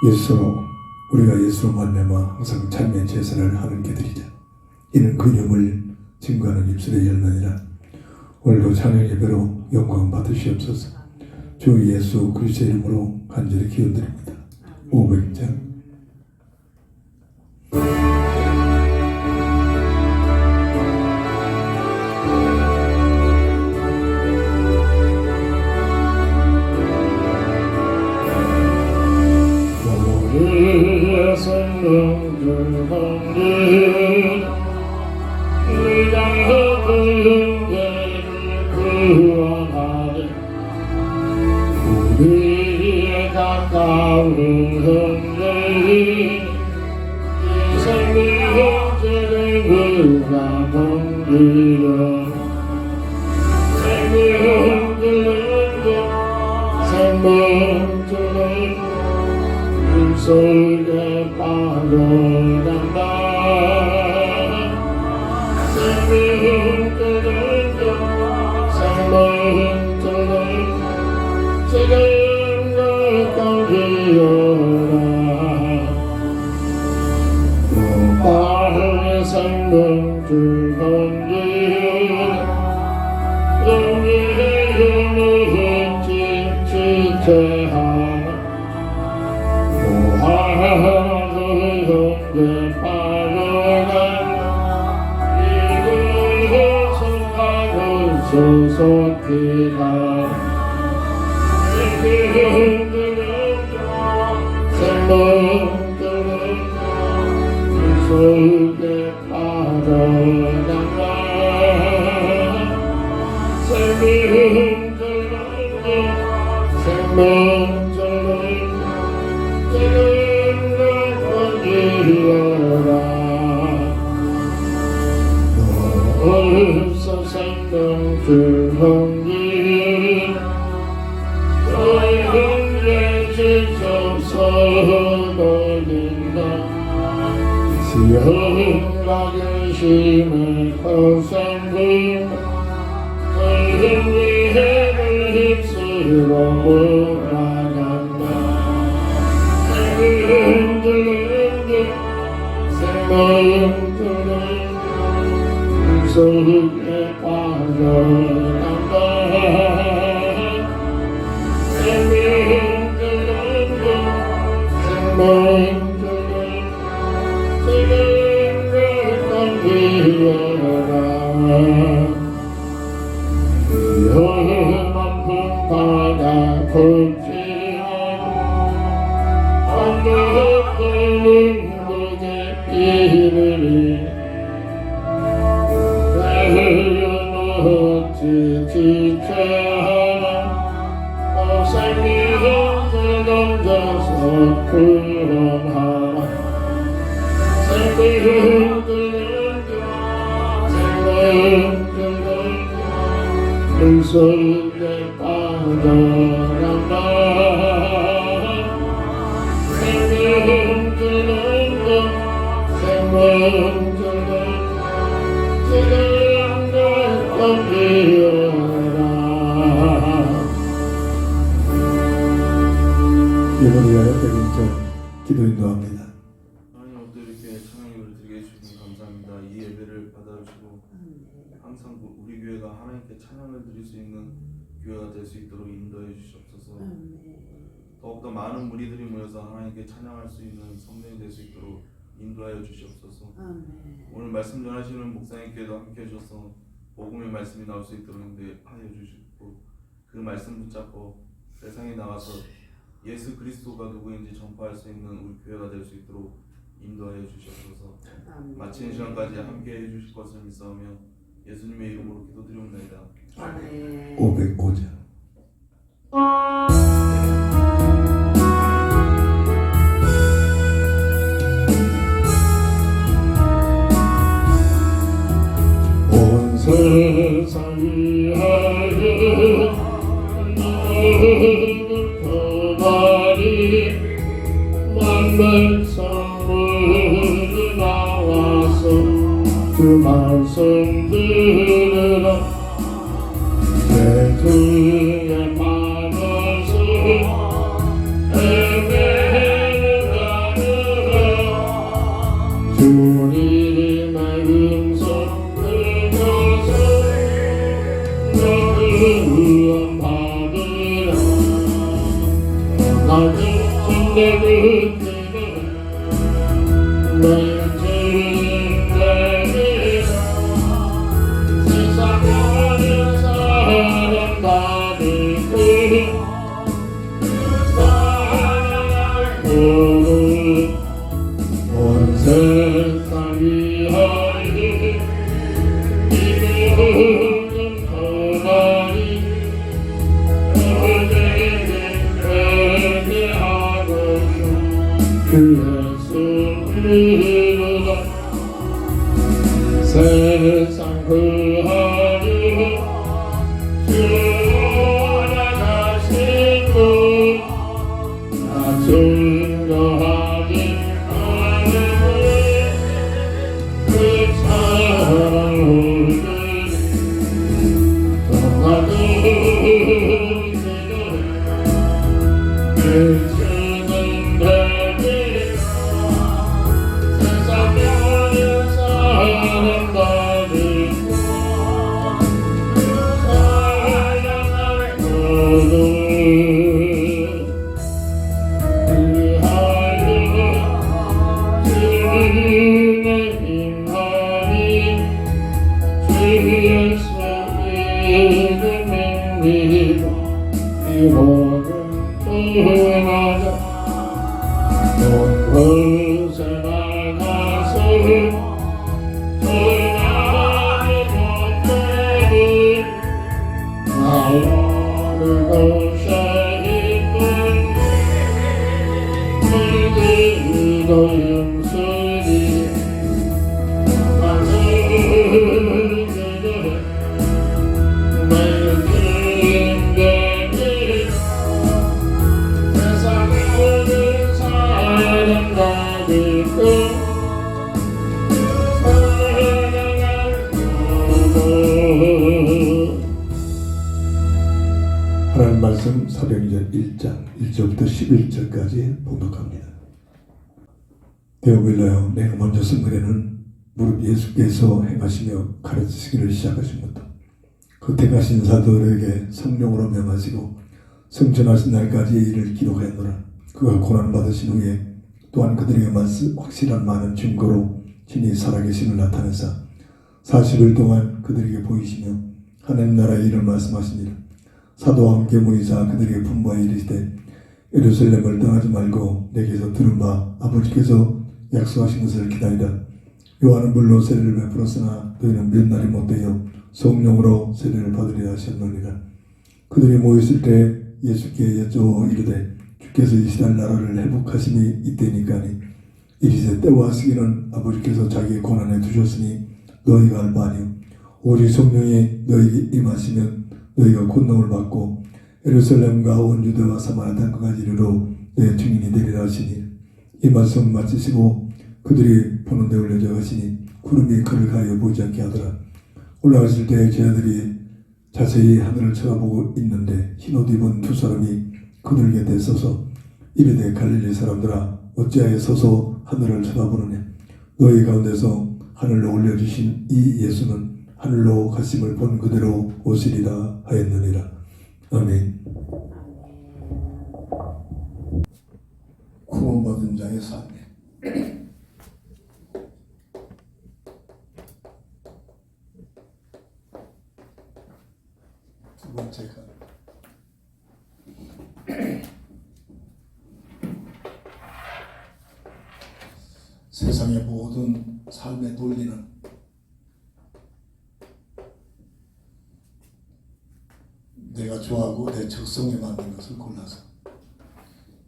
예수로 우리가 예수로 말미암아 항상 찬미 제사를 하는 게들이자 이는 그 이름을 증거하는 입술의 열매니라. 오늘도 찬양 예배로 영광 받으시옵소서. 주 예수 그리스도의 이름으로 간절히 기원드립니다. 500장 우리의 가까운 형제인 생명의 형제를 나눠드려 생명들은 물속에 빠져간다. 생명들은 나의 생명줄 건지는 영예의 영을 지체하나 모하는 형제 빠져간 이곳에서 가는 소속히가 생명들은 물속에 빠져간다. 생명들은 건지어라. 어서 생명줄 건지 너의 형제 지쳐서 돌린다. 시험과 근심을 거센 너의 위해를 휩쓸어 몰아간다. 생명들은 물속에 빠져간다. 여만큼 바다 걷지하고 언덕들은 무게 이르리 흘려놓지 지체하나 생명들 던져서 구원하라. 생명들은 물속에 빠져간다. 생명들은 건지어라. 예배를 위하여 백인절 기도 인도합니다. 하나님 오늘도 이렇게 찬양 예배를 드리게 해주셔서 감사합니다. 이 예배를 받아주시고 항상 우리 교회가 하나님께 찬양을 드릴 수 있는 교회가 될 수 있도록 인도해 주시옵소서. 더욱더 많은 무리들이 모여서 하나님께 찬양할 수 있는 성령이 될 수 있도록 인도하여 주시옵소서. 오늘 말씀 전하시는 목사님께도 함께 해주셔서 복음의 말씀이 나올 수 있도록 인도하여 주시고 그 말씀 붙잡고 세상에 나가서 예수 그리스도가 누구인지 전파할 수 있는 우리 교회가 될 수 있도록 인도하여 주시옵소서. 마치는 시간까지 함께 해주실 것을 믿사오며 예수님의 이름으로 기도드리옵나이다. 505장 온 세상 위하여 너를 도발이 만날 선물이 나와서 그 말씀 들으라. 내 주의 만원수 헤매는 아직도 널 주는 세상 모든 사람 다 믿고 온 세상 위하여 이루는 고난이 그대를 회개하고 그 예수를 세상 구하려 주어나가신 분 나 증거하기 하는 그 사랑을 떠나도 그 주는 대비 세상 모든 사람 다 믿고 사랑할 거도 하나님 말씀 사도행전 1장 1절부터 11절까지 봉독합니다. 데오빌라여, 내가 먼저 쓴 글에는 무릇 예수께서 행하시며 가르치시기를 시작하신 것도 그 택하신 사도들에게 성령으로 명하시고 승천하신 날까지 이를 기록하였노라. 그가 고난받으신 후에 또한 그들에게 확실한 많은 증거로 진히 살아계심을 나타내사 40일 동안 그들에게 보이시며 하나님 나라의 일을 말씀하시니라. 사도와 함께 모이사 그들에게 분부하여 이르시되 예루살렘을 떠나지 말고 내게서 들은 바 아버지께서 약속하신 것을 기다리라. 요한은 물로 세례를 베풀었으나 너희는 몇 날이 못되어 성령으로 세례를 받으리라 하셨느니라. 그들이 모였을 때 예수께 여쭈어 이르되 주께서 이스라엘 나라를 회복하심이 이때니까니 이리세 때와 시기는 아버지께서 자기의 고난에 두셨으니 너희가 알 바 아니요 오직 성령이 너희에게 임하시면 너희가 권능을 받고 예루살렘과 온 유대와 사마리아 땅까지 이르러 내 증인이 되리라 하시니 이 말씀 마치시고 그들이 보는 데 올려져 가시니 구름이 그를 가여 보이지 않게 하더라. 올라가실 때 제자들이 자세히 하늘을 쳐다보고 있는데 흰옷 입은 두 사람이 그들 곁에 서서 이르되 갈릴리 사람들아 어찌하여 서서 하늘을 쳐다보느냐. 너희 가운데서 하늘로 올려주신 이 예수는 하늘로 가심을 본 그대로 오시리라 하였느니라. 아멘. 구원받은 자의 삶. 두 번째가 세상의 모든 삶의 논리는 내가 좋아하고 내 적성에 맞는 것을 골라서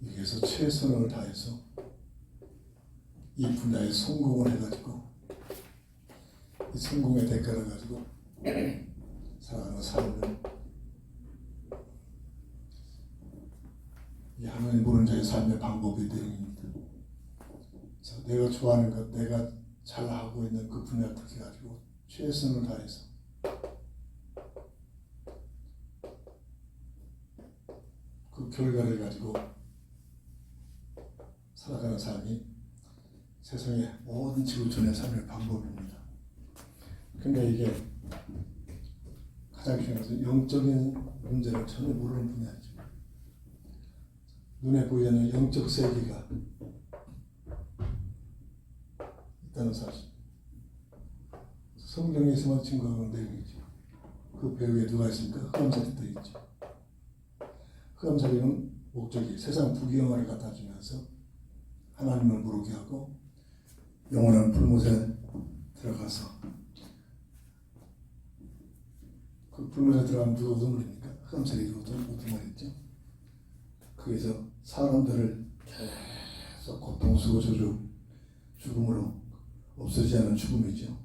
여기에서 최선을 다해서 이 분야에 성공을 해가지고 이 성공의 대가를 가지고 살아가는 삶은 이 하나님 보는 자의 삶의 방법이 내용입니다. 내가 좋아하는 것, 내가 잘하고 있는 그 분야를 택해가지고 최선을 다해서 그 결과를 가지고 살아가는 삶이 세상의 모든 지구촌의 삶의 방법입니다. 그러니까 이게 가장 중요한 것은 영적인 문제를 전혀 모르는 분야이죠. 눈에 보이는 영적 세계가 있다는 사실. 성경에서만 증거하는 내용이죠. 그 배후에 누가 있습니까? 흑암살이 떠 있죠. 흑암살이는 목적이 세상 부귀영화를 갖다 주면서 하나님을 모르게 하고 영원한 불못에 들어가서 그 불못에 들어가면 누가 우두머리입니까? 흑암살이 우두머리죠. 거기서 사람들을 계속 고통스러워 죽음으로 없어지지 않은 죽음이죠.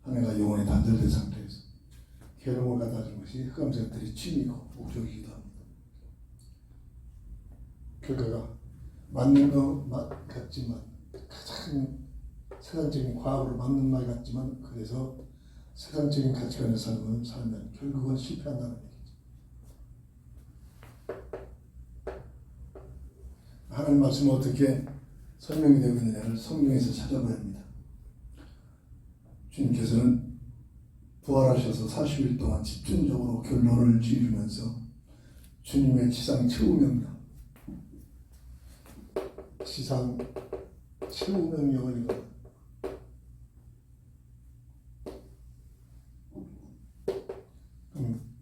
한 해가 영원히 단절된 상태에서 괴로움을 갖다 주는 것이 흑암살들의 취미고 목적이기도 합니다. 결과가 맞는 것 같지만 가장 세상적인 과학으로 맞는 말 같지만 그래서 세상적인 가치관의 삶을 살면 결국은 실패한다는 얘기죠. 하나님 말씀은 어떻게 설명이 되고 있느냐를 성경에서 찾아봐야 합니다. 주님께서는 부활하셔서 40일 동안 집중적으로 결론을 지으면서 주님의 지상 최후 명령, 지상 최후 명령을 이거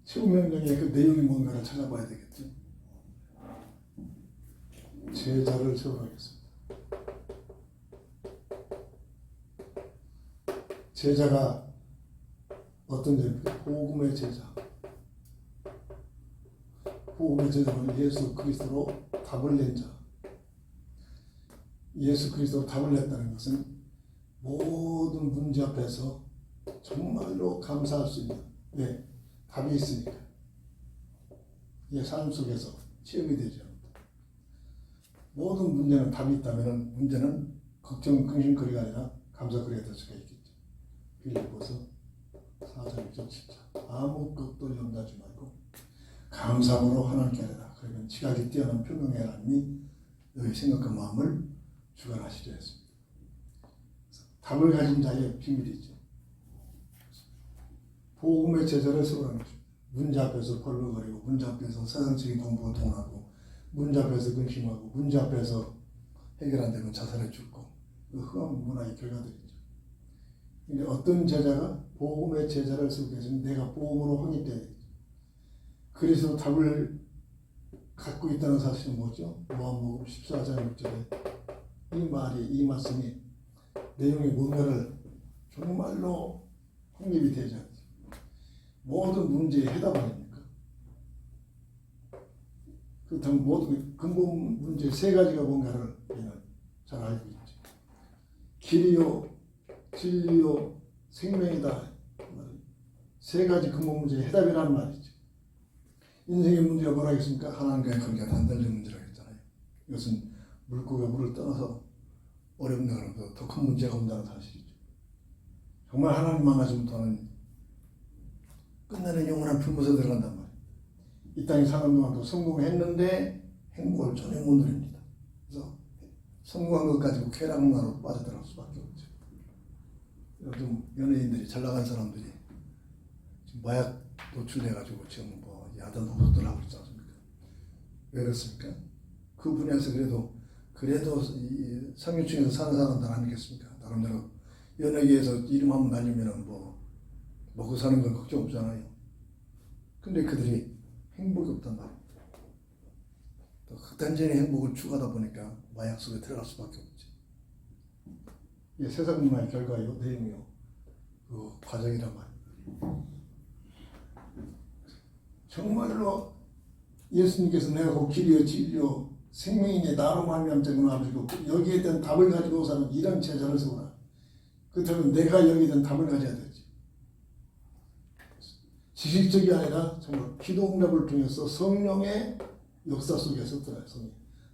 최후 명령의 그 내용이 뭔가를 찾아봐야 되겠죠. 제자를 세워가겠습니다. 제자가 어떤 제입니까? 복음의 제자. 복음의 제자는 예수 그리스도로 답을 낸 자. 예수 그리스도로 답을 냈다는 것은 모든 문제 앞에서 정말로 감사할 수 있는 답이 있으니까. 이 삶 속에서 체험이 되죠. 모든 문제는 답이 있다면 문제는 걱정, 근심거리가 아니라 감사거리가 될 수가 있겠죠. 빌립보서 4장 7절 아무것도 염려하지 말고 감사함으로 하나님께 하라. 그러면 지각이 뛰어난 평강의 하나님이 너희 생각과 마음을 주관하시려 했습니다. 답을 가진 자의 비밀이죠. 복음의 제자를 세우라는 것입니다. 문제 앞에서 벌벌거리고 문제 앞에서 세상적인 공부가 통하고 문제 앞에서 근심하고 문제 앞에서 해결 안 되면 자살해 죽고 그 흑암 문화의 결과들이죠. 근데 어떤 제자가 복음의 제자를 세우게 해서 내가 복음으로 확립돼야 되죠. 그래서 답을 갖고 있다는 사실은 뭐죠? 요한복음 14장 6절에 이 말씀이 내용의 뭔가를 정말로 확립이 되지 않죠. 모든 문제의 해답 아닙니까? 그렇다면 모든 근본 문제 세 가지가 뭔가를 우리는 잘 알고 있죠. 길이요, 진리요, 생명이다. 세 가지 근본 문제의 해답이란 말이죠. 인생의 문제가 뭐라겠습니까? 하나님과의 관계가 단절된 문제라고 했잖아요. 이것은 물고기가 물을 떠나서 어렵는 더 큰 문제가 온다는 사실이죠. 정말 하나님만 가지고는 끝내는 영원한 불못에 들어간단 말이에요. 이 땅에 사는 동안도 성공했는데 행복을 전혀 못 누립니다. 그래서 성공한 것 가지고 쾌락문화로 빠져들어갈 수밖에 없죠. 요즘 연예인들이 잘 나간 사람들이 지금 마약 노출돼가지고 지금 뭐 야단 호소들 하고 있지 않습니까? 왜 그렇습니까? 그 분야에서 그래도 이 상류층에서 사는 사람들 아니겠습니까? 나름대로 연예계에서 이름 한번 날리면은 뭐 먹고 사는 건 걱정 없잖아요. 근데 그들이 행복이 없단 말이에요. 또 극단적인 행복을 추구하다 보니까 마약 속에 들어갈 수밖에 없지. 이게 세상 문화의 결과요, 내용이요, 그 과정이란 말이에요. 정말로 예수님께서 내가 그 길이요, 진리요, 생명이니 나로 말미암자고 아버지고 여기에 대한 답을 가지고 사는 이런 제자를 세우라. 그렇다면 내가 여기에 대한 답을 가져야 되지. 지식적이 아니라 정말 기도 응답을 통해서 성령의 역사 속에서 들어가요.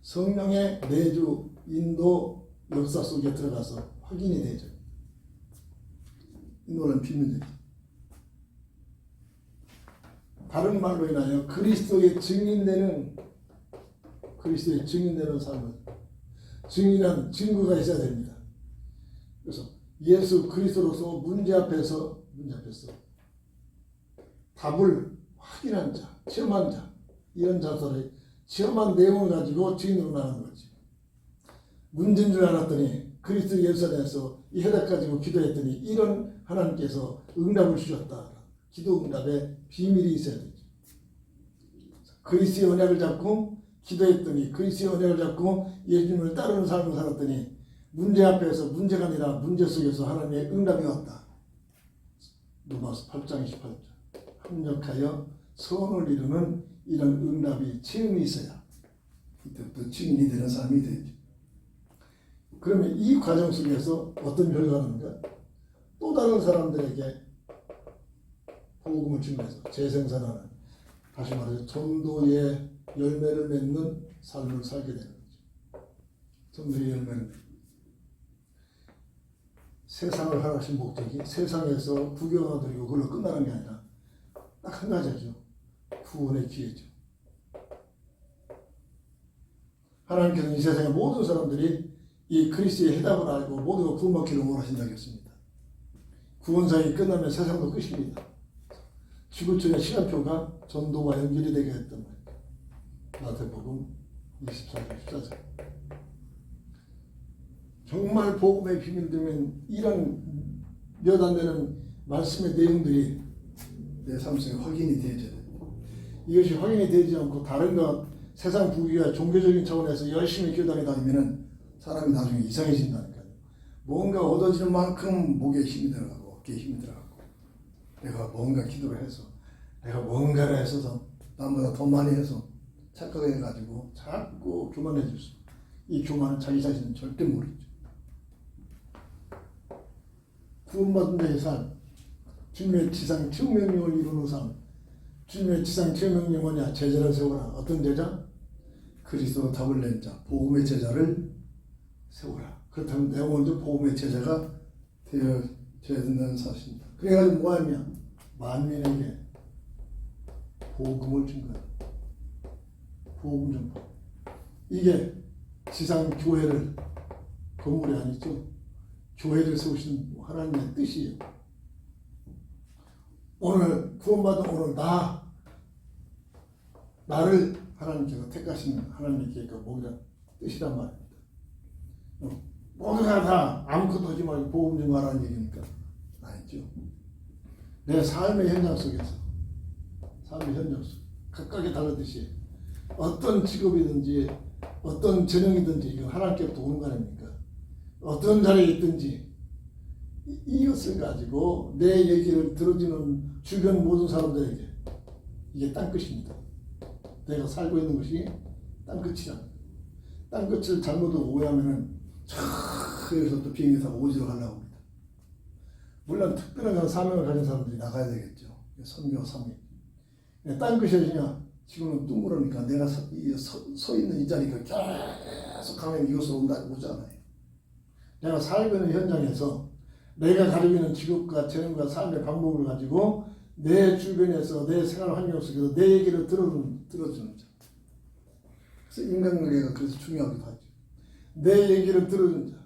성령의 내주, 인도 역사 속에 들어가서 확인이 되죠. 이 노래는 비밀입니다. 다른 말로 인하여 그리스도의 증인되는 삶을 증인한 증거가 있어야 됩니다. 그래서 예수 그리스도로서 문제 앞에서 답을 확인한 자, 체험한 자, 이런 자들의 시험한 내용을 가지고 증인으로 나가는 거지. 문제인 줄 알았더니 그리스도 예수 안에서 이 해답 가지고 기도했더니 이런 하나님께서 응답을 주셨다. 기도 응답에 비밀이 있어야 되죠. 그리스도의 언약을 잡고 기도했더니 그리스도의 언약을 잡고 예수님을 따르는 삶을 살았더니 문제 앞에서 문제가 아니라 문제 속에서 하나님의 응답이 왔다. 로마서 8장 28절. 합력하여 선을 이루는 이런 응답이 체험이 있어야 이때부터 증인이 되는 사람이 되죠. 그러면 이 과정 속에서 어떤 결과가 나는가? 또 다른 사람들에게 복음을 증거해서 재생산하는, 다시 말해서 전도의 열매를 맺는 삶을 살게 되는 거죠. 전도의 열매를 세상을 하나신 목적이 세상에서 구경을 드리고 그걸로 끝나는 게 아니라 딱 한 가지죠. 구원의 기회죠. 하나님께서는 이 세상의 모든 사람들이 이 그리스도의 해답을 알고 모두가 구원받기를 원하신다고 했습니다. 구원사역이 끝나면 세상도 끝입니다. 지구촌의 시간표가 전도와 연결이 되게 했던 거예요. 마태복음 24장 14절. 정말 복음의 비밀 들으면 이런 몇 안 되는 말씀의 내용들이 내 삶 속에 확인이 되어져야 됩니다. 이것이 확인이 되지 않고 다른 것, 세상 부귀와 종교적인 차원에서 열심히 교단에 다니면은 사람이 나중에 이상해진다니까요. 뭔가 얻어지는 만큼 목에 힘이 들어가고 어깨에 힘이 들어가고 내가 뭔가 기도를 해서 내가 뭔가를 해서 남보다 더 많이 해서 착각해가지고 자꾸 교만해질 수. 이 교만은 자기 자신은 절대 모르죠. 구원받은 자의 삶, 주님의 지상 최후명령을 이루는 삶. 주님의 지상 최후명령이 뭐냐? 제자를 세워라. 어떤 제자? 그리스도로 답을 낸 자, 복음의 제자를 세워라. 그렇다면 내가 먼저 복음의 제자가 되어져야 된다는 사실입니다. 그래가지고 뭐 하냐? 만민에게 복음을 준 거예요. 복음 전파. 이게 지상 교회를, 건물이 아니죠. 교회를 세우신 하나님의 뜻이에요. 오늘 구원받은 오늘 나를 하나님께서 택하신 하나님의 계획과 목이란 뜻이란 말입니다. 모두가 다 아무것도 하지 말고 복음 전하라는 얘기니까 아니죠. 내 삶의 현장 속에서 각각의 다르듯이 어떤 직업이든지 어떤 재능이든지 이건 하나님께부터 오는 거 아닙니까? 어떤 자리에 있든지 이것을 가지고 내 얘기를 들어주는 주변 모든 사람들에게 이게 땅끝입니다. 내가 살고 있는 것이 땅끝이야. 땅끝을 잘못 오해하면은 여기서 또 비행기 타고 오지로 가려고 합니다. 물론 특별한 사명을 가진 사람들이 나가야 되겠죠. 선교와 사명. 땅끝이 어디냐? 지금은 둥그러니까 내가 서 있는 이 자리가 계속 가면 이곳으로 오잖아요. 내가 살고 있는 현장에서 내가 가지고 있는 직업과 재능과 삶의 방법을 가지고 내 주변에서 내 생활 환경 속에서 내 얘기를 들어주는 자. 그래서 인간관계가 그래서 중요하기도 하죠. 내 얘기를 들어주는 자.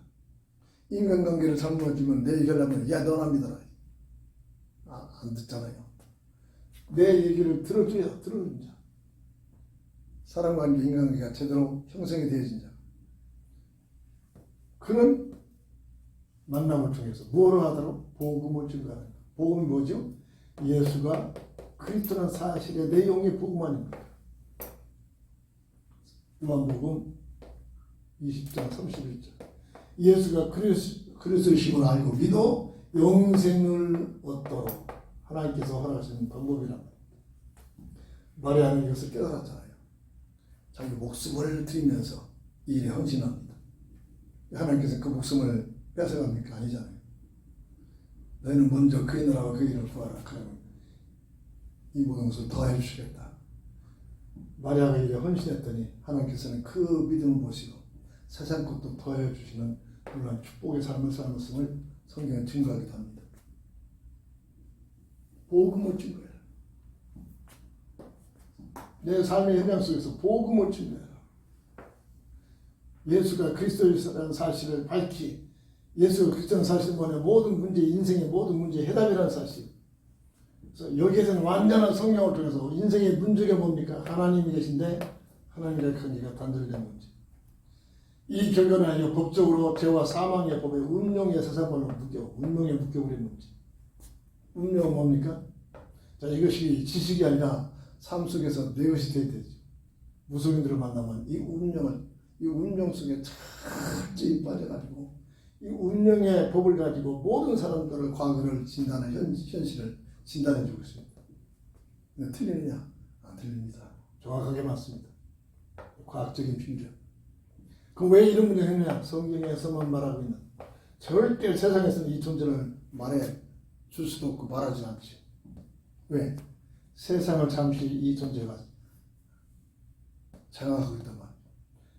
인간관계를 잘못하면 내 얘기를 하면 야 너나 믿어라. 안 듣잖아요. 내 얘기를 들어주는 자. 사람과 인간관계가 제대로 형성이 되어진 자. 그는 만남을 통해서 뭐를 하도록 복음을 증거하는 것. 복음이 뭐죠? 예수가 그리스도라는 사실의 내용이 복음 아닙니까? 요한복음 20장 31절. 예수가 그리스도이심을 알고 믿어 영생을 얻도록 하나님께서 허락하신 방법이란 말입니다. 마리아는 이것을 깨달았잖아요. 자기 목숨을 드리면서 이 일에 헌신합니다. 하나님께서 그 목숨을 뺏어갑니까? 아니잖아요. 너희는 먼저 그의 나라와 그 일을 구하라. 그러면 이 모든 것을 더해 주시겠다. 마리아가 이래 헌신했더니 하나님께서는 그 믿음을 보시고 세상 것도 더해 주시는 놀라운 축복의 삶을 사는 것을 성경에 증거하기도 합니다. 복음을 증거해라. 내 삶의 현장 속에서 복음을 증거해라. 예수가 그리스도라는 사실을 밝히 예수가 그리스도라는 사실을 보내 모든 문제, 인생의 모든 문제의 해답이라는 사실. 그래서 여기에서는 완전한 성령을 통해서 인생의 문제가 뭡니까? 하나님이 계신데 하나님의 크기가 단절된 문제. 이 결과는 아니고 법적으로 죄와 사망의 법에 운명의 세상발로 운명에 묶여버린 문제. 운명은 뭡니까? 자, 이것이 지식이 아니라 삶 속에서 내 것이 돼야 되죠. 무속인들을 만나면 이 운명 속에 철저히 빠져가지고 이 운명의 법을 가지고 모든 사람들을 과거를 진단하는 현실을 진단해 주고 있습니다. 근데 틀리느냐? 안 틀립니다. 정확하게 맞습니다. 과학적인 비밀이야. 그럼 왜 이런 문제가 있느냐? 성경에서만 말하고 있는 절대 세상에서는 이 존재를 말해 줄 수도 없고 말하지 않지. 왜? 세상을 잠시 이 존재가 장악하고 있단 말이야.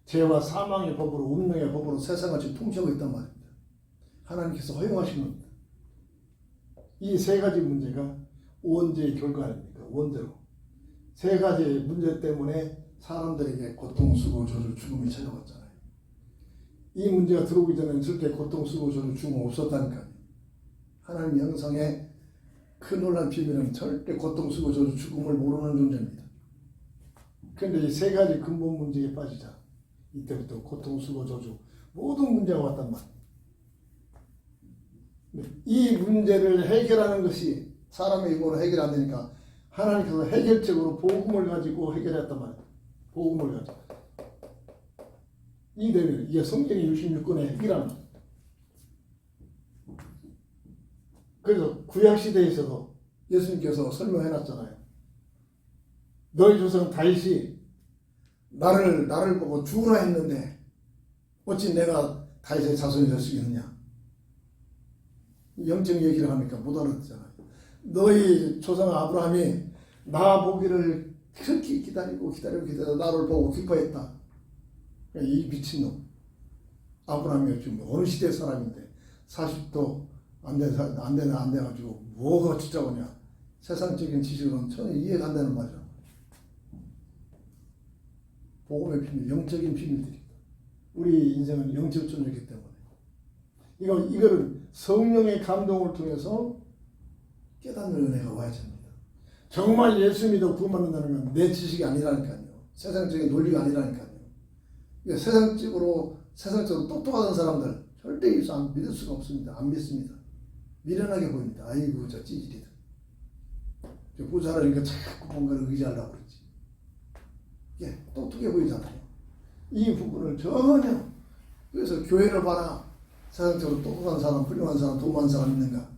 죄와 사망의 법으로 운명의 법으로 세상을 지금 통치하고 있단 말입니다. 하나님께서 허용하신 겁니다. 이 세 가지 문제가 원죄의 결과 아닙니까? 원죄로. 세 가지 문제 때문에 사람들에게 고통, 수고, 저주, 죽음이 찾아왔잖아요. 이 문제가 들어오기 전에는 절대 고통, 수고, 저주, 죽음 없었다니까요. 하나님 형상의 그 놀란 비밀은 절대 고통, 수고, 저주, 죽음을 모르는 존재입니다. 그런데 이 세 가지 근본 문제에 빠지자 이때부터 고통, 수고, 저주 모든 문제가 왔단 말이에요. 이 문제를 해결하는 것이 사람의 힘으로 해결 안 되니까 하나님께서 해결책으로 복음을 가지고 해결했단 말이에요. 복음을 가지고. 이 내용, 이게 성경의 66권의 핵이라는 거예요. 그래서 구약시대에서도 예수님께서 설명해놨잖아요. 너희 조상 다윗이 나를 보고 죽으라 했는데 어찌 내가 다윗의 자손이 될 수 있느냐. 영적 얘기를 하니까 못 알아듣잖아요. 너희 조상 아브라함이 나 보기를 그렇게 기다리고 나를 보고 기뻐했다. 이 미친놈. 아브라함이 지금 어느 시대 사람인데 40도 안 돼가지고 뭐가 주자고냐. 세상적인 지식으로는 전혀 이해가 안 되는 말이야. 복음의 비밀, 영적인 비밀들입니다. 우리 인생은 영적 존재이기 때문에 이거를 성령의 감동을 통해서 깨닫는 은혜가 와야 됩니다. 정말 예수 믿어 구원받는다는 건 내 지식이 아니라니까요. 세상적인 논리가 아니라니까요. 세상적으로 똑똑하던 사람들 절대 예수 안 믿을 수가 없습니다. 안 믿습니다. 미련하게 보입니다. 아이고 저 찌질이다. 저 부자라니까 자꾸 뭔가를 의지하려고 그러지. 예, 똑똑해 보이잖아요. 이 부분을 전혀 그래서 교회를 봐라. 세상적으로 똑똑한 사람, 훌륭한 사람, 돈 많은 사람 있는가?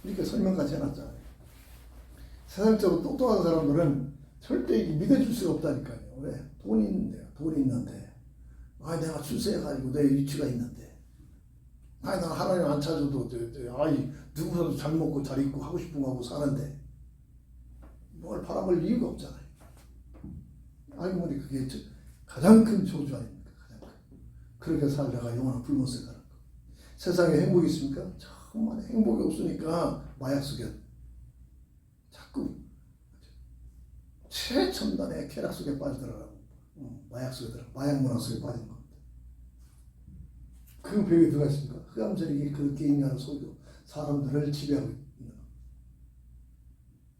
이렇게 설명까지 해놨잖아요. 세상적으로 똑똑한 사람들은 절대 믿어줄 수가 없다니까요. 왜? 돈이 있는데. 내가 출세해가지고 내 위치가 있는데. 나 하나님 안 찾아도 누구라도 잘 먹고 잘 입고 하고 싶은 거 하고 사는데. 뭘 바라볼 이유가 없잖아요. 근데 그게 가장 큰 저주 아닙니까? 가장 큰. 그렇게 살다가 영원한 불못에 가는 거. 세상에 행복이 있습니까? 정말 행복이 없으니까 마약 속에 자꾸 최첨단의 쾌락 속에 빠지더라고. 마약 속에 마약 문화 속에 빠지는 겁니다. 그 배경에 누가 있습니까? 흑암세력이 그렇게 인간을 속여 사람들을 지배하고 있는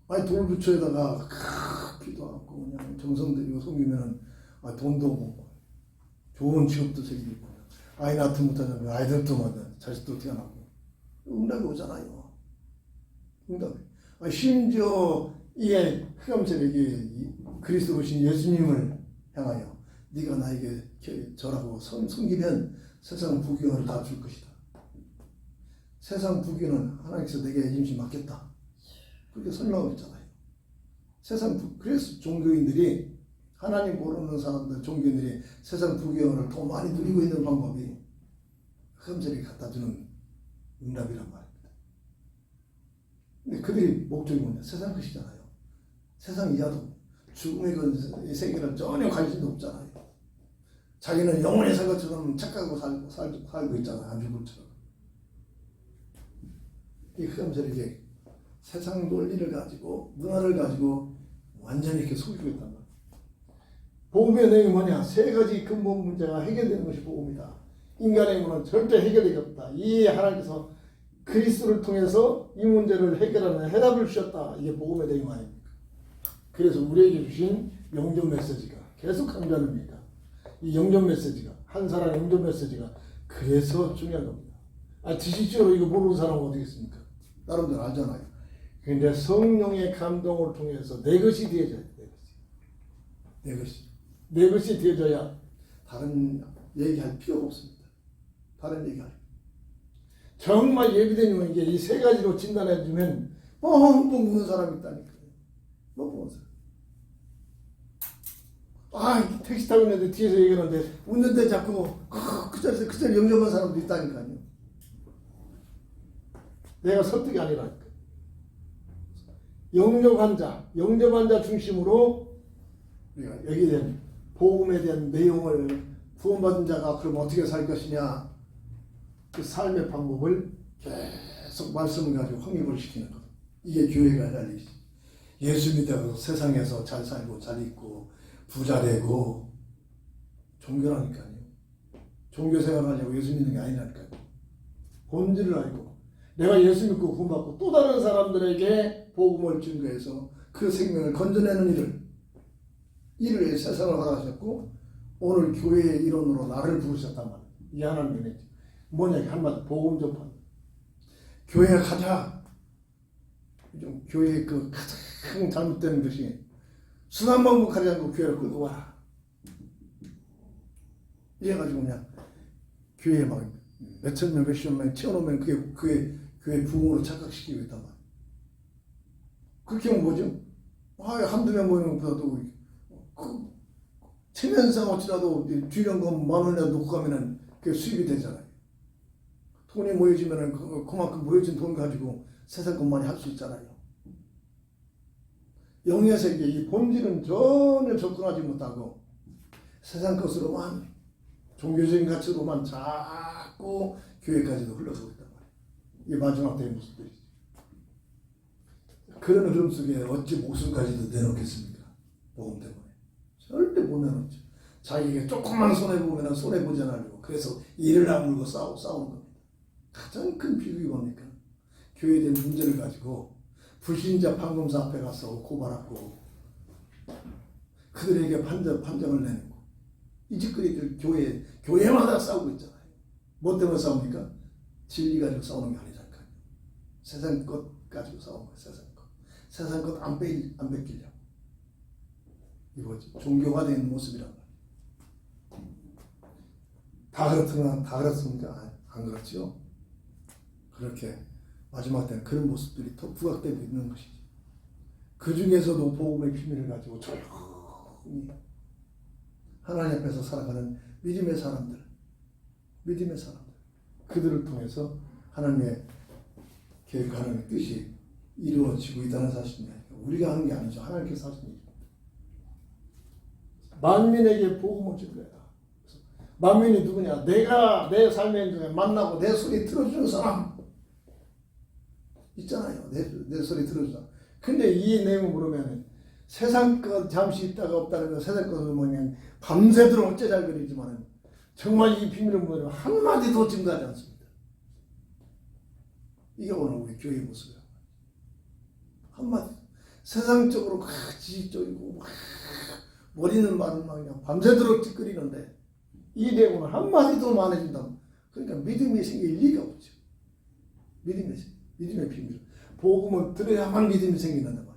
거. 돌 부처에다가 기도하고 그냥 정성 들이고 섬기면은 돈도 먹고 좋은 직업도 생기고 아이 낳지 못하면 아이들도 만나 자식도 태어나고 응답이 오잖아요. 응답이. 심지어 이게 흑암세력이 그리스도 오신 예수님을 향하여 네가 나에게 절하고 섬기면 세상 부귀영화를 다 줄 것이다. 세상 부귀는 하나님께서 내게 임시 맡겼다. 그렇게 설명하고 있잖아요. 그래서 종교인들이 하나님 모르는 사람들, 종교인들이 세상 부귀영화를 더 많이 누리고 있는 방법이 흑암세력이 갖다주는 응답이란 말입니다. 근데 그들이 목적이 뭐냐? 세상 것이잖아요. 세상 이하도 죽음의 그 세계는 전혀 관심도 없잖아요. 자기는 영원히 살 것처럼 착각하고 살고 있잖아요. 안 죽을 것처럼. 이 흑암세력이 세상 논리를 가지고 문화를 가지고 완전히 이렇게 속이고 있단 말이에요. 복음의 내용이 뭐냐? 세 가지 근본 문제가 해결되는 것이 복음이다. 인간의 문화는 절대 해결되기 없다. 이 하나님께서 그리스도를 통해서 이 문제를 해결하는 해답을 주셨다. 이게 복음의 내용 아닙니까? 그래서 우리에게 주신 영적 메시지가 계속 강조합니까? 이 영접 메시지가 한 사람 영접 메시지가 그래서 중요한 겁니다. 지식적으로 이거 모르는 사람은 어디 있습니까? 나름대로 알잖아요. 근데 성령의 감동을 통해서 내 것이 되어져야 돼. 내 것이 되어져야 다른 얘기할 필요가 없습니다. 다른 얘기할. 정말 예비되는 게 이 세 가지로 진단해 주면 뻥뻥 우는 사람이 있다니까요. 뻥뻥 우는 사람. 택시 타고 있는데 뒤에서 얘기하는데 웃는데 자꾸 그 자리에서 영접한 사람도 있다니까요. 내가 설득이 아니라니까. 영접한 자 중심으로 우리가 여기에 대한 복음에 대한 내용을 구원받은 자가 그럼 어떻게 살 것이냐 그 삶의 방법을 계속 말씀을 가지고 확립을 시키는 것. 이게 교회가 할 일이지. 예수 믿다고 세상에서 잘 살고 잘 있고 부자 되고 종교라니까요. 종교 생활하려고 예수 믿는 게 아니라니까요. 본질을 알고 내가 예수 믿고 구원받고 또 다른 사람들에게 복음을 증거해서 그 생명을 건져내는 일을 세상을 허락하셨고 오늘 교회의 일원으로 나를 부르셨단 말이에요. 이 하나님의 은혜지. 뭐냐 한마디 복음 전파는 교회에 가자. 좀 교회의 그 가장 잘못된 것이 수단방법하지 않고 교회를 끌고 와라. 이래가지고 그냥 교회에 막 몇천 명 몇십 명 채워놓으면 그게 교회 부흥으로 착각시키고 있단 말이에요. 그렇게 하면 뭐죠? 한두 명 모이는 것보다도 체면상 어찌라도 주일연금 10,000원이라도 놓고 가면은 그게 수입이 되잖아요. 돈이 모여지면은 그만큼 모여진 돈 가지고 세상 것 많이 할 수 있잖아요. 영의 세계 이 본질은 전혀 접근하지 못하고 세상 것으로만 종교적인 가치로만 자꾸 교회까지도 흘러가고 있단 말이에요. 이게 마지막 때의 모습들이죠. 그런 흐름 속에 어찌 목숨까지도 내놓겠습니까? 복음 때문에. 절대 못 내놓죠. 자기에게 조금만 손해보면 손해보지 않으려고 그래서 이를 악물고 싸우는 겁니다. 가장 큰 비극이 뭡니까? 교회에 대한 문제를 가지고 불신자 판검사 앞에 가서 고발하고 그들에게 판정을 내는 거. 이 짓거리들 교회마다 싸우고 있잖아요. 뭐 때문에 싸웁니까? 진리 가지고 싸우는 게 아니잖아요. 세상 것 가지고 싸우는 거예요. 세상 것 안 뺏기려고. 이거지. 종교가 된 모습이란 말이에요. 다 그렇습니까? 안 그렇죠? 그렇게 마지막 때는 그런 모습들이 더 부각되고 있는 것이지. 그 중에서도 복음의 비밀을 가지고 조용히 하나님 앞에서 살아가는 믿음의 사람들 그들을 통해서 하나님의 계획하는 뜻이 이루어지고 있다는 사실입니다. 우리가 하는 게 아니죠. 하나님께서 하시는 일입니다. 만민에게 복음을 전해라. 만민이 누구냐? 내가 내 삶의 중에 만나고 내 소리 들어주는 사람 있잖아요. 내 소리 들어주는 사람. 근데 이 내용을 물으면 세상 것 잠시 있다가 없다는 건 세상 것을 보면 밤새도록 어째잘거리지만 정말 이 비밀을 물으면 한마디도 증가하지 않습니다. 이게 오늘 우리 교회의 모습이에요. 한마디. 세상적으로 지식적이고 머리는 말은 막 그냥 밤새도록 찌끄리는데 이 내용은 한마디도 많아진다. 그러니까 믿음이 생길 리가 없죠. 믿음의 비밀. 복음을 들어야만 믿음이 생긴단 말이에요.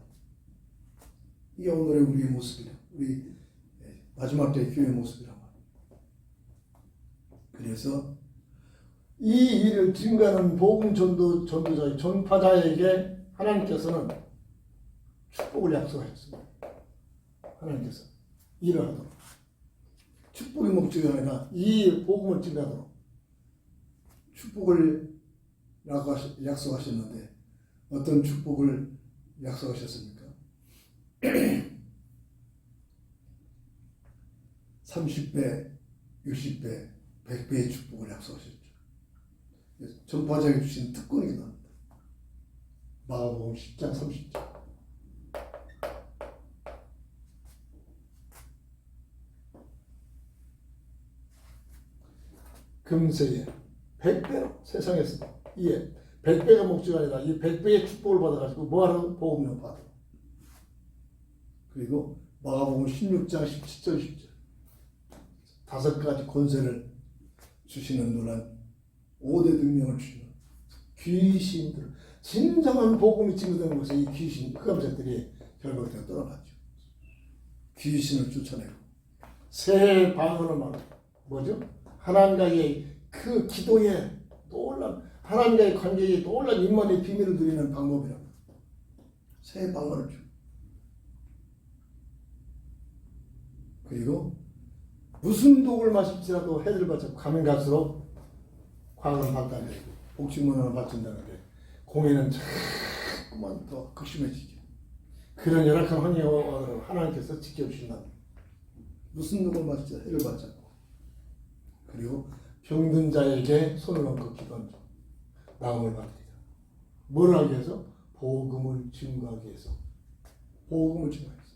이게 오늘의 우리의 모습이라. 우리 마지막 때의 교회의 모습이란 말이에요. 그래서 이 일을 증거하는 복음 전도자의 전파자에게 하나님께서는 축복을 약속하셨습니다. 하나님께서 일을 하도록. 축복의 목적이 아니라 이 복음을 증거하도록 축복을 약속하셨는데 어떤 축복을 약속하셨습니까? 30배, 60배, 100배의 축복을 약속하셨죠. 전파자에게 주신 특권이기도 합니다. 마가복음 10장 30절. 금세에 100배로 세상에서 이에 100배가 목적이 아니라 이 100배의 축복을 받아가지고 뭐하러 복음 전파하도록. 그리고 마가복음 16장 17절 10절 5가지 권세를 주시는 분은 5대 능력을 주시는 귀신들, 진정한 복음이 증거되는 곳에 이 귀신 흑암자들이 결국 다 떠나갔죠. 귀신을 쫓아내고 새 방언을 말하고 뭐죠? 하나님과의 그 기도에 놀란 하나님과의 관계에 놀란 인만의 비밀을 누리는 방법이랍니다. 새 방언을 주고 그리고 무슨 독을 마실지라도 해를 받자 가면 갈수록 광을 받다는 복식문화를 받친다는데 공예는 자꾸만 더 극심해지죠. 그런 열악한 환경을 하나님께서 지켜주신다. 무슨 독을 마실지 해를 받지 않고 그리고 병든 자에게 손을 얹고 기도하는 중 나음을 받으리라. 뭘 하기 위해서? 복음을 증거하기 위해서. 복음을 증거하기 위해서.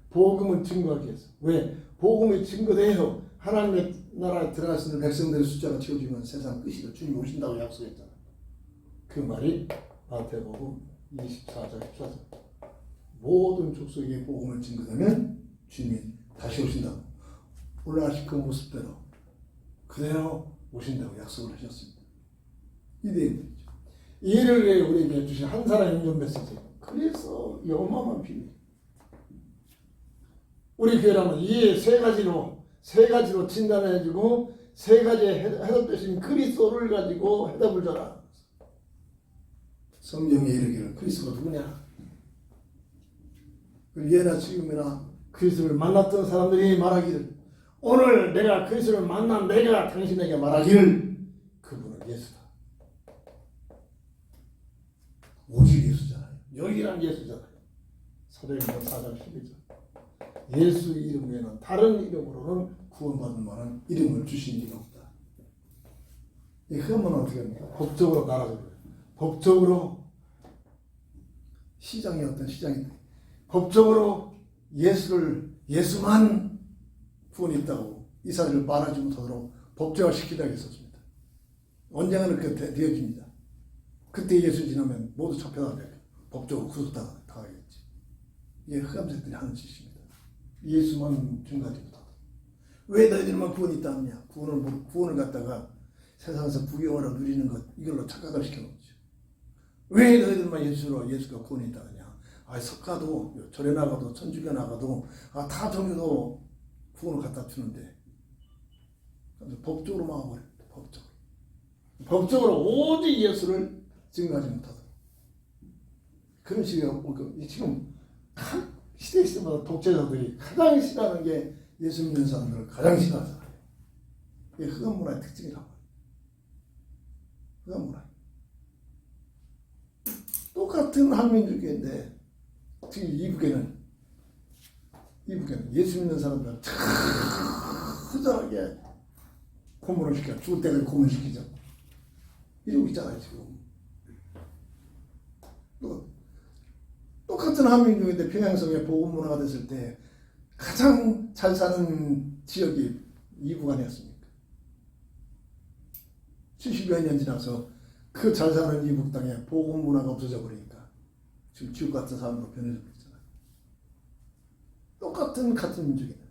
복음을 증거하기 위해서. 왜? 복음이 증거돼요. 하나님의 나라에 들어가시는 백성들의 숫자가 채워지면 세상 끝이다. 주님이 오신다고 약속했잖아. 그 말이 마태복음 24장 14절. 모든 족속에게 복음을 증거하면 주님이 다시 오신다고. 올라가신 그 모습대로 그대로 오신다고 약속을 하셨습니다. 이대입니다. 이를 위해 우리에게 주신 한 사람의 인전 메시지. 그래서 이 어마어마한 비밀. 우리 교회라면 이 세 가지로 진단해주고 세 가지의 해답되신 그리스도를 가지고 해답을 줘라. 성경에 이르기를 그리스도가 누구냐? 예나 지금이나 그리스도를 만났던 사람들이 말하기를 오늘 내가 그리스도를 만난 내가 당신에게 말하기를 그분은 예수다. 오직 예수잖아요. 유일한 예수잖아요. 사도행전 4장 12절. 예수 이름 외에는 다른 이름으로는 구원받는 만한 이름을 주신 이가 없다. 이 그러면 어떻게 합니까? 법적으로 나라져요. 법적으로 시장이 어떤 시장인데 법적으로 예수만 구원이 있다고 이 사실을 말하지 못하도록 법제화시키라고 했었습니다. 언젠가는 그렇게 되어집니다. 그때 예수 지나면 모두 잡혀나가요. 법적으로 구속당하겠지. 이게 흑암자들이 하는 짓입니다. 예수만 증거하지 못하다. 왜 너희들만 구원이 있다 하느냐? 구원을 갖다가 세상에서 부귀영화로 누리는 것 이걸로 착각을 시켜놓죠. 왜 너희들만 예수가 구원이 있다 하느냐? 석가도 절에 나가도 천주교 나가도 다 종교도 구원을 갖다 주는데 법적으로 막아버립니다. 법적으로 오직 예수를 증거하지 못하다. 그런 식이라고 지금 각 시대마다 독재자들이 가장 싫어하는 게 예수 믿는 사람들을 가장 싫어하잖아요. 이게 흑암 문화의 특징이라고. 흑암 문화. 똑같은 한민족인데 지금 이북에는 예수 믿는 사람들은 흐절하게 고문을 시켜 죽을 때까지 고문시키죠. 이러고 있잖아요 지금. 똑같은 한민족인데 평양성의 복음 문화가 됐을 때 가장 잘 사는 지역이 이북 아니었습니까? 70여 년 지나서 그 잘 사는 이북 땅에 복음 문화가 없어져 버리니까 지금 지옥 같은 사람으로 변해져 버렸잖아요. 같은 민족이다.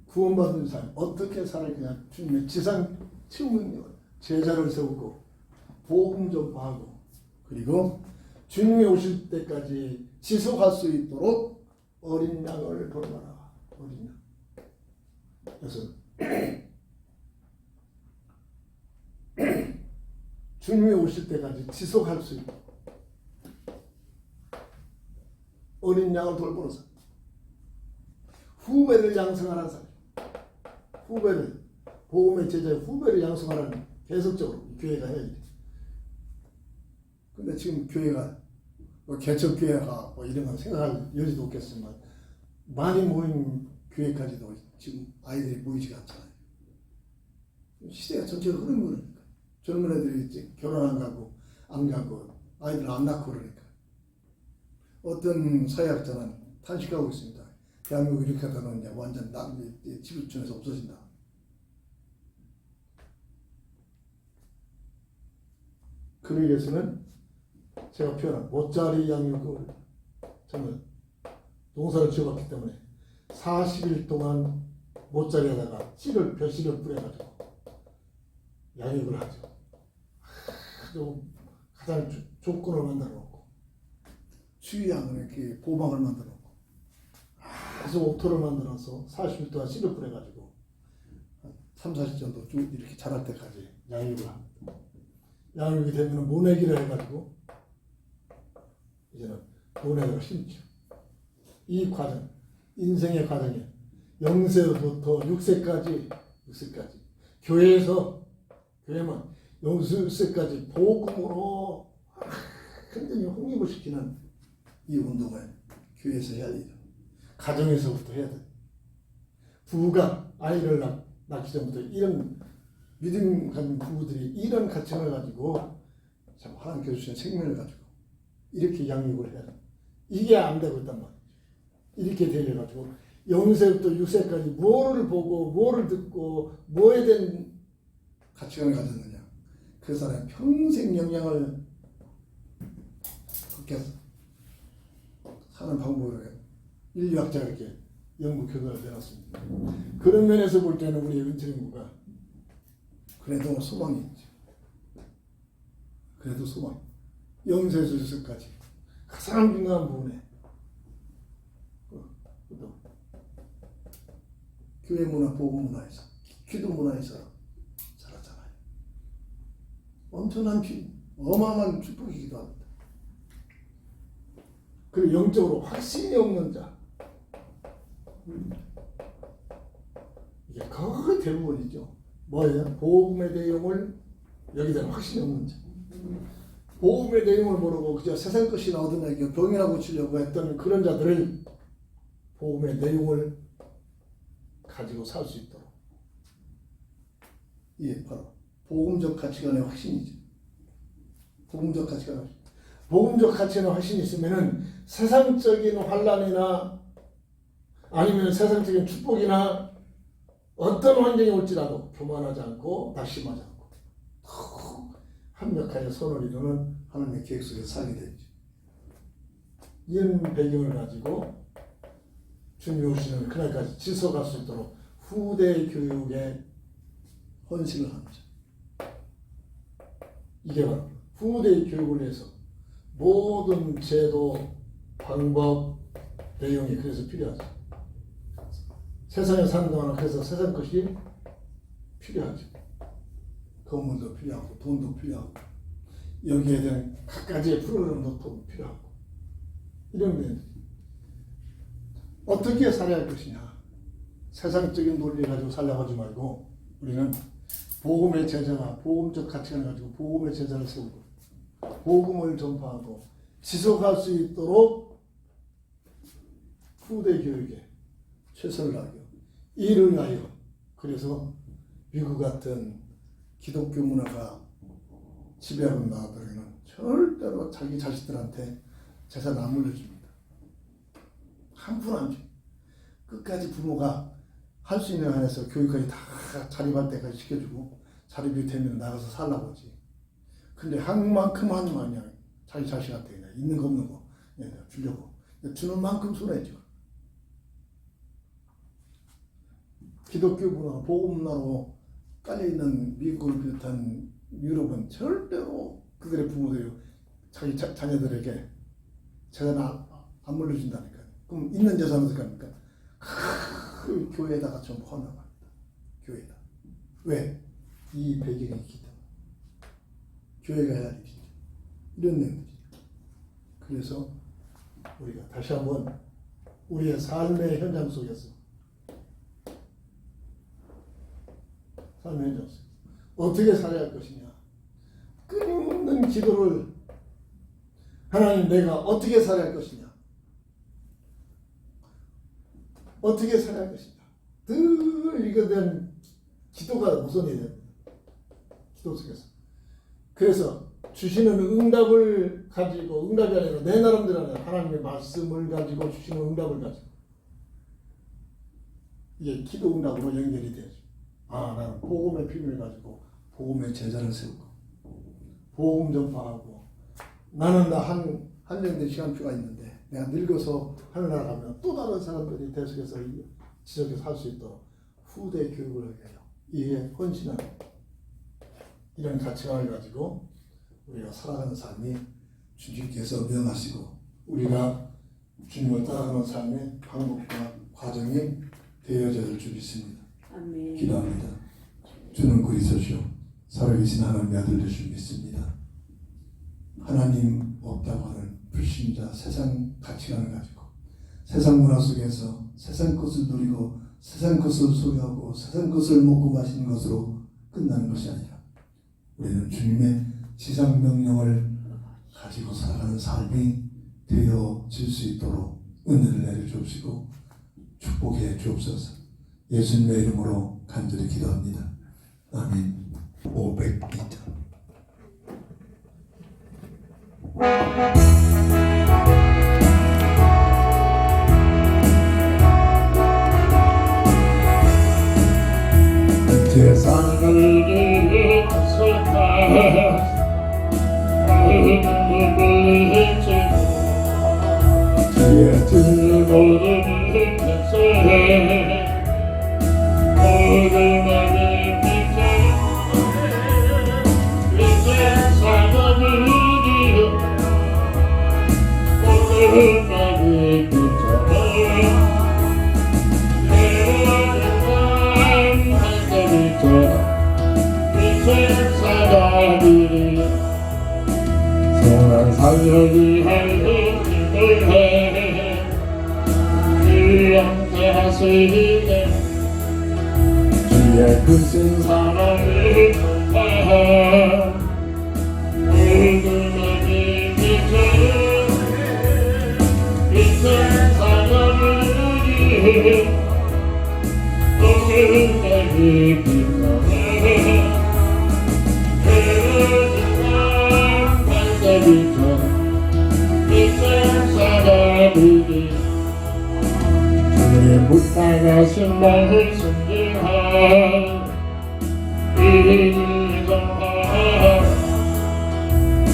구원받은 삶 어떻게 살아야 그냥 주님의 지상 치우는 제자를 세우고 복음 전파하고 그리고 주님이 오실 때까지 지속할 수 있도록 어린 양을 돌봐라. 어린 양. 그래서 주님이 오실 때까지 지속할 수 있도록 어린 양을 돌보는 사람. 후배를 양성하는 사람. 후배를 복음의 제자의 후배를 양성하는 계속적으로 교회가 해야지. 근데 지금 교회가 개척교회가 이런 거 생각할 여지도 없겠지만 많이 모인 교회까지도 지금 아이들이 모이지가 않잖아요. 시대가 전체가 흐르는 거니까. 젊은 애들이 이제 결혼 안 가고 아이들 안 낳고 그러니까. 어떤 사회학자는 탄식하고 있습니다. 대한민국 이렇게 하다 보면 완전 지구촌에서 없어진다. 그러기 위해서는 제가 표현한 모짜리 양육을 저는 농사를 지어봤기 때문에 40일 동안 모짜리에다가 벼씨를 뿌려가지고 양육을 하죠. 아주 가장 조건을 만들어 놓고 주의양을 이렇게 보방을 만들어 놓고 아주 옥토를 만들어서 40일 동안 씨를 뿌려가지고 3, 40 정도 쭉 이렇게 자랄 때까지 양육을 합니다. 양육이 되면 모내기를 해가지고 이제는 모내기를 심죠. 이 과정, 인생의 과정에 0세부터 6세까지 교회만 6세까지 복음으로 굉장히 홍입을 시키는 이 운동을 교회에서 해야 되죠. 가정에서부터 해야 돼. 부부가 아이를 낳기 전부터 이런 믿음 가진 부부들이 이런 가치를 가지고 참 하나님께서 주신 생명을 가지고 이렇게 양육을 해야 돼. 이게 안 되고 있단 말이죠. 이렇게 되려가지고 0세부터 6세까지 뭐를 보고 뭐를 듣고 뭐에 대한 가치관을 가졌느냐. 그 사람의 평생 영향을 그렇게 사는 방법을 인류학자가 이렇게 연구 결과를 내놨습니다. 그런 면에서 볼 때는 우리 은퇴인구가 그래도 소망이 있죠. 그래도 소망. 0세에서 6세까지 가장 중요한 부분에 또 교회 문화, 복음 문화에서, 기도 문화에서 살았잖아요. 엄청난 어마어마한 축복이기도 합니다. 그리고 영적으로 확신이 없는 자, 이게 거의 대부분이죠. 뭐예요? 복음의 내용을 여기다 확신이 없는 자. 복음의 내용을 모르고 그저 세상 것이나 얻어내기 병이나 고치려고 했던 그런 자들을 복음의 내용을 가지고 살 수 있도록, 이게 바로 복음적 가치관의 확신이죠. 복음적 가치관, 복음적 가치관의 확신이 있으면은 세상적인 환란이나 아니면 세상적인 축복이나 어떤 환경이 올지라도 교만하지 않고 낙심하지 않고 한력하여 선을 이루는 하나님의 계획 속에 살게 되죠. 이런 배경을 가지고 주님이 오시는 그날까지 지속할 수 있도록 후대 교육에 헌신을 합니다. 이게 바로 후대 교육을 위해서 모든 제도, 방법, 내용이 그래서 필요하죠. 세상에 사는 동안은 그래서 세상 것이 필요하죠. 건물도 필요하고 돈도 필요하고 여기에 대한 각가지의 프로그램도 필요하고 이런 면이 어떻게 살아야 할 것이냐. 세상적인 논리 가지고 살려고 하지 말고 우리는 복음의 제자나 복음적 가치관을 가지고 복음의 제자를 세우고 복음을 전파하고 지속할 수 있도록 후대 교육에 최선을 다하고 이를 위하여, 그래서 미국 같은 기독교 문화가 지배하고 있는 나라들은 절대로 자기 자식들한테 재산 안 물려줍니다. 한 푼 안 줘. 끝까지 부모가 할 수 있는 한에서 교육까지 다 자립할 때까지 시켜주고 자립이 되면 나가서 살라고 하지. 근데 한 만큼 하는 거 아니야. 자기 자식한테 그냥 있는 거 없는 거 주려고. 주는 만큼 손해죠. 기독교 문화, 복음 문화로 깔려있는 미국을 비롯한 유럽은 절대로 그들의 부모들이 자기 자녀들에게 재산 안 물려준다니까요. 그럼 있는 재산은 어떻게 합니까? 그 교회에다가 좀 헌납합니다. 교회에다. 왜? 이 배경이 있기 때문에. 교회가 해야 할 일이죠. 이런 내용들이죠. 그래서 우리가 다시 한번 우리의 삶의 현장 속에서 어떻게 살아야 할 것이냐. 끊임없는 기도를 하나님 내가 어떻게 살아야 할 것이냐. 어떻게 살아야 할 것이냐. 늘 이거에 대한 기도가 우선이 됩니다. 기도 속에서. 그래서 주시는 응답을 가지고, 응답이 아니라 내 나름대로 아니라 하나님의 말씀을 가지고 주시는 응답을 가지고 이게 기도 응답으로 연결이 되죠. 아, 나는 복음의 비밀을 가지고 복음의 제자를 세우고 복음 전파하고 나는 한 년대 시간표가 있는데 내가 늙어서 하늘나라 가면 또 다른 사람들이 대속해서 이 지역에서 할 수 있도록 후대 교육을 하게 해요. 이게 헌신하는 이런 가치관을 가지고 우리가 살아가는 삶이 주님께서 명하시고 우리가 주님을 따라가는 삶의 방법과 과정이 되어져야 될 줄 믿습니다. 아멘. 기도합니다. 주는 그리스도시요 살아계신 하나님의 아들 되신 믿습니다. 하나님 없다고 하는 불신자 세상 가치관을 가지고 세상 문화 속에서 세상 것을 누리고 세상 것을 소유하고 세상 것을 먹고 마시는 것으로 끝나는 것이 아니라 우리는 주님의 지상 명령을 가지고 살아가는 삶이 되어질 수 있도록 은혜를 내려주옵시고 축복해 주옵소서. 예수님의 이름으로 간절히 기도합니다. 아멘. 502장. 세상을 위해서다 눈물을 헤치고 뒤에 들고를 위해서 오르막을 비춰 이제 사랑을 이기려 오르막을 비춰 소원 살려기 하는 힘을 해 주님께 하시네 주의 크신 사랑을 통하여 누구에게 비춰 이제 사랑을 위해 누구에게 비춰 주의 묻다가신 마음 순진한 이정한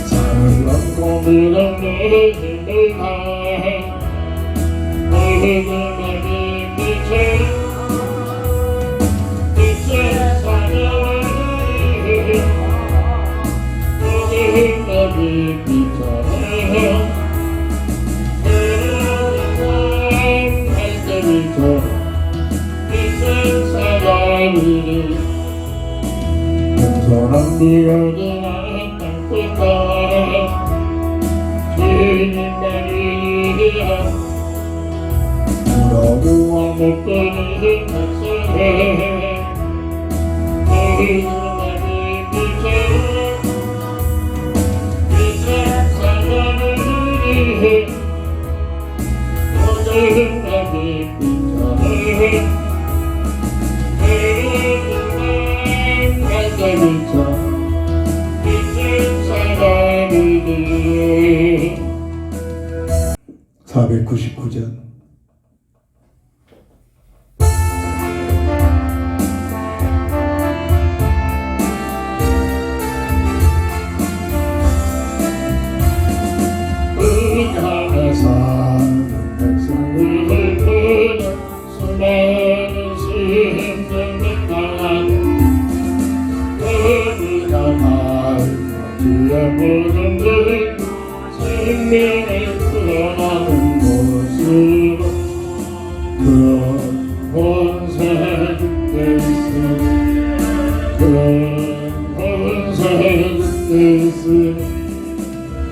산을 넘고 무덤을 힘을한 어둠의 빛에 빛의 사랑을 어둠의 빛에 공손한 비어진 땅끝과 주님만을 위한 무더기와 목걸이를 백성해 어둠의 빛에 빛의 사랑을 위해 어둠의 빛에 (499장) 우리가 사는 백성을 보는 수많은 힘든 날 우리가 밟은 주의 모든 생명을 풀어나는 곳으로 그 본세 그때 있으니 그 본세 그때 있으니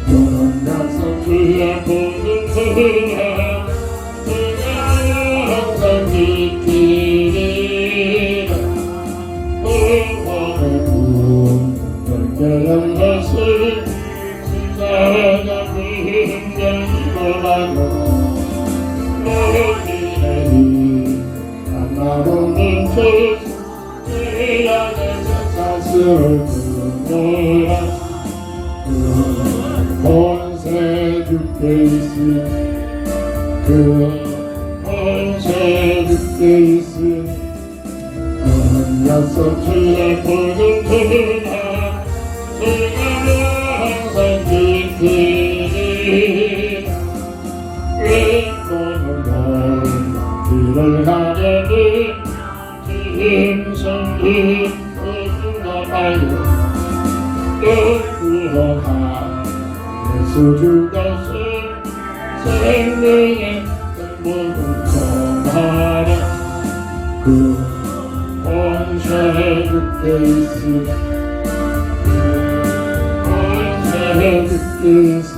너는 약속 주의 모든 그가 항상 지키리라 영원의 문 열려난 것을 시작하자 힘들지보다도 너희의 힘 하나로는 주 이 안에서 사슬을 끊노라 그 본세 주께 있으니 그 본세 주께 있으니 너는 약속 주의 모든 그가 그를 하려니 짐승이 나가요 깨끗한 예수 주 대신 생명의 행복을 전하라 그 온세 그때 있으 온세 그때 있으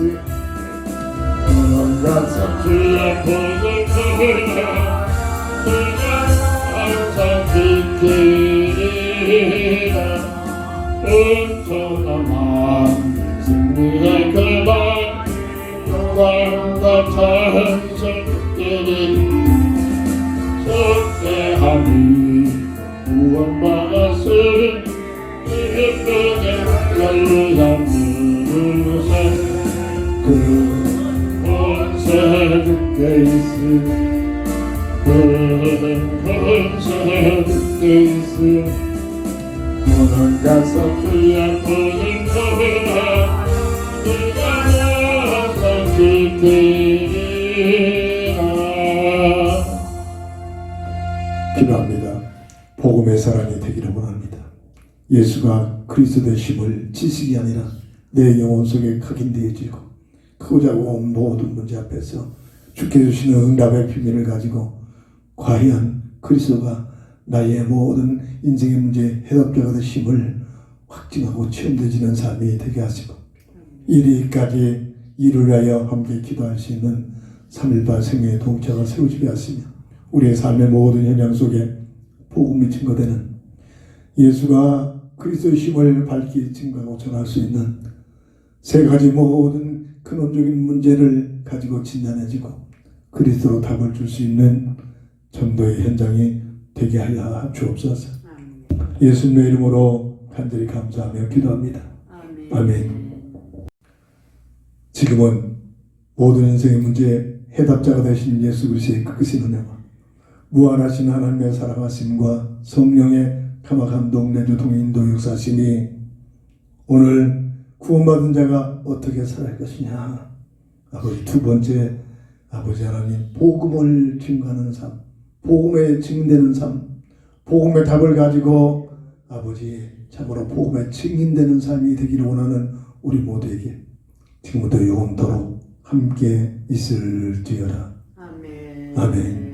온갖 주의 보는 그가 항상 지키리라 은총한 마음 승리의 그만 영광과 찬송되리 속죄함이 구원받았으니 기쁘게 할렐루야 부르세 그 권세 주께 있으 그 권세 주께 있으 오늘 가서 주의 보는 그가 항상 지키리라. 기도합니다. 복음의 사랑이 되기를 원합니다. 예수가 그리스도 되심을 지식이 아니라 내 영혼 속에 각인되어지고 크고자 온 모든 문제 앞에서 주께 주시는 응답의 비밀을 가지고 과연 그리스도가 나의 모든 인생의 문제의 해답자가 되심을 확증하고 체험되지는 삶이 되게 하시고 이리까지 이를 위하여 함께 기도할 수 있는 3.18 생명의 동체가 세워지게 하시며 우리의 삶의 모든 현장 속에 복음이 증거되는 예수가 그리스도의 힘을 밝히 증거하고 전할 수 있는 세 가지 모든 근원적인 문제를 가지고 진단해지고 그리스도로 답을 줄 수 있는 전도의 현장이 되게 하여 주옵소서. 예수님의 이름으로 간절히 감사하며 기도합니다. 아멘. 지금은 모든 인생의 문제의 해답자가 되신 예수 그리스도의 크신 은혜와 무한하신 하나님의 사랑하심과 성령의 감화감동 내주 동인도 역사심이 오늘 구원받은 자가 어떻게 살아갈 것이냐. 아버지 두 번째 아버지 하나님 복음을 증거하는 삶, 복음에 증인되는 삶, 복음의 답을 가지고 아버지 참으로 복음에 증인되는 삶이 되기를 원하는 우리 모두에게 지금부터 영원토록 함께 있을지어다. 아멘. 아멘.